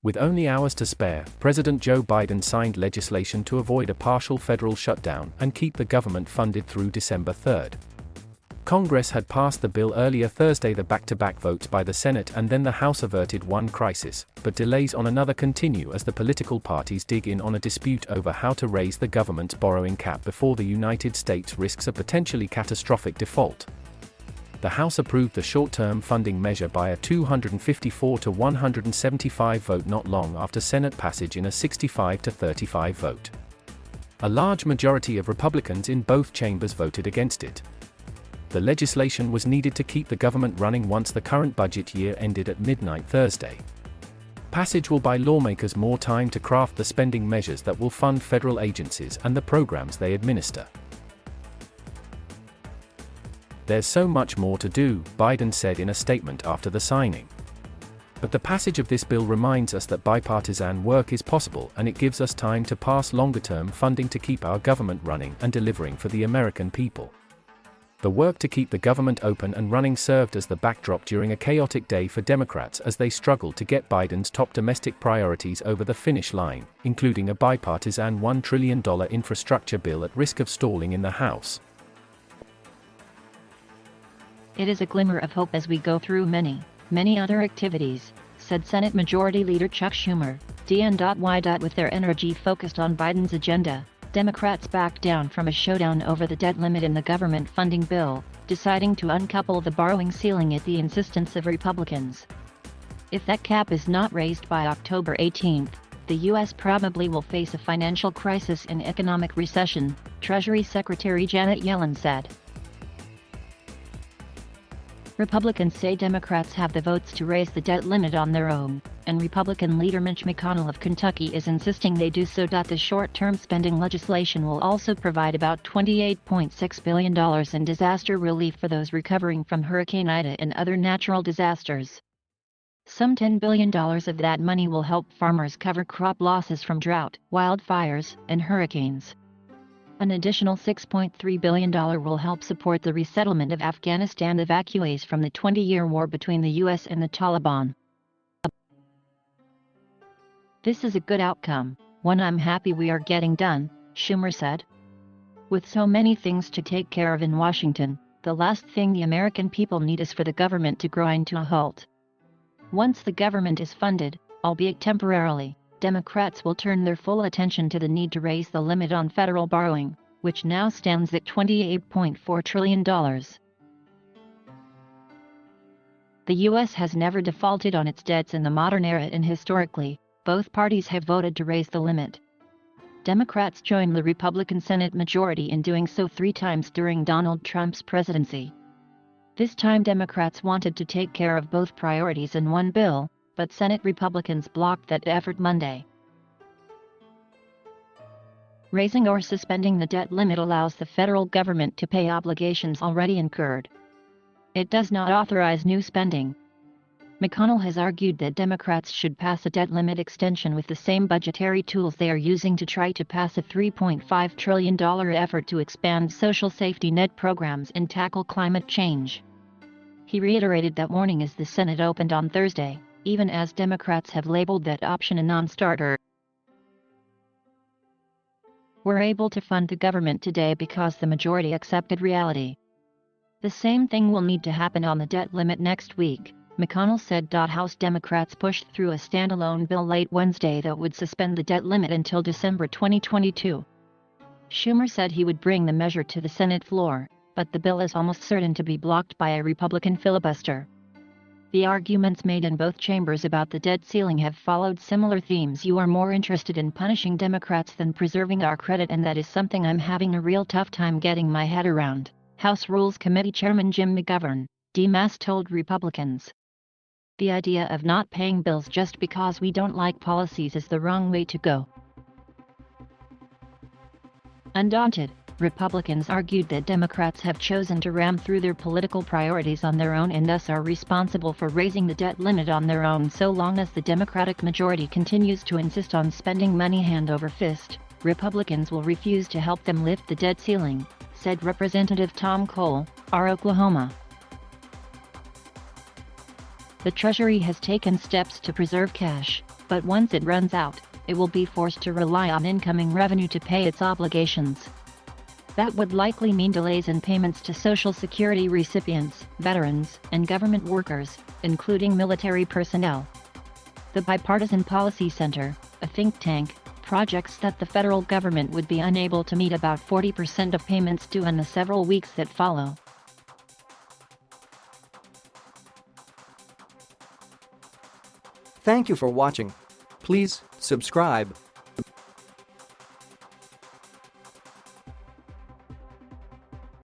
With only hours to spare, President Joe Biden signed legislation to avoid a partial federal shutdown and keep the government funded through December 3rd. Congress had passed the bill earlier Thursday. The back-to-back votes by the Senate and then the House averted one crisis, but delays on another continue as the political parties dig in on a dispute over how to raise the government's borrowing cap before the United States risks a potentially catastrophic default. The House approved the short-term funding measure by a 254 to 175 vote not long after Senate passage in a 65 to 35 vote. A large majority of Republicans in both chambers voted against it. The legislation was needed to keep the government running once the current budget year ended at midnight Thursday. Passage will buy lawmakers more time to craft the spending measures that will fund federal agencies and the programs they administer. There's so much more to do, Biden said in a statement after the signing. But the passage of this bill reminds us that bipartisan work is possible, and it gives us time to pass longer-term funding to keep our government running and delivering for the American people. The work to keep the government open and running served as the backdrop during a chaotic day for Democrats as they struggled to get Biden's top domestic priorities over the finish line, including a bipartisan $1 trillion infrastructure bill at risk of stalling in the House. It is a glimmer of hope as we go through many other activities, said Senate Majority Leader Chuck Schumer. ThursdayThe. With their energy focused on Biden's agenda, Democrats backed down from a showdown over the debt limit in the government funding bill, deciding to uncouple the borrowing ceiling at the insistence of Republicans. If that cap is not raised by October 18, the U.S. probably will face a financial crisis and economic recession, Treasury Secretary Janet Yellen said. Republicans say Democrats have the votes to raise the debt limit on their own, and Republican leader Mitch McConnell of Kentucky is insisting they do so. The short-term spending legislation will also provide about $28.6 billion in disaster relief for those recovering from Hurricane Ida and other natural disasters. Some $10 billion of that money will help farmers cover crop losses from drought, wildfires, and hurricanes. An additional $6.3 billion will help support the resettlement of Afghanistan evacuees from the 20-year war between the U.S. and the Taliban. This is a good outcome, one I'm happy we are getting done, Schumer said. With so many things to take care of in Washington, the last thing the American people need is for the government to grind to a halt. Once the government is funded, albeit temporarily, Democrats will turn their full attention to the need to raise the limit on federal borrowing, which now stands at $28.4 trillion. The U.S. has never defaulted on its debts in the modern era, and historically, both parties have voted to raise the limit. Democrats joined the Republican Senate majority in doing so 3 times during Donald Trump's presidency. This time Democrats wanted to take care of both priorities in one bill, but Senate Republicans blocked that effort Monday. Raising or suspending the debt limit allows the federal government to pay obligations already incurred. It does not authorize new spending. McConnell has argued that Democrats should pass a debt limit extension with the same budgetary tools they are using to try to pass a $3.5 trillion effort to expand social safety net programs and tackle climate change. He reiterated that warning as the Senate opened on Thursday, even as Democrats have labeled that option a non-starter. We're able to fund the government today because the majority accepted reality. The same thing will need to happen on the debt limit next week, McConnell said. House Democrats pushed through a standalone bill late Wednesday that would suspend the debt limit until December 2022. Schumer said he would bring the measure to the Senate floor, but the bill is almost certain to be blocked by a Republican filibuster. The arguments made in both chambers about the debt ceiling have followed similar themes. You are more interested in punishing Democrats than preserving our credit, and that is something I'm having a real tough time getting my head around, House Rules Committee Chairman Jim McGovern, DMAS told Republicans. The idea of not paying bills just because we don't like policies is the wrong way to go. Undaunted, Republicans argued that Democrats have chosen to ram through their political priorities on their own and thus are responsible for raising the debt limit on their own. So long as the Democratic majority continues to insist on spending money hand over fist, Republicans will refuse to help them lift the debt ceiling, said Representative Tom Cole, R. Oklahoma. The Treasury has taken steps to preserve cash, But once it runs out, it will be forced to rely on incoming revenue to pay its obligations. That would likely mean delays in payments to Social Security recipients, veterans, and government workers, including military personnel. The Bipartisan Policy Center, a think tank, projects that the federal government would be unable to meet about 40% of payments due in the several weeks that follow. Thank you for watching. Please subscribe.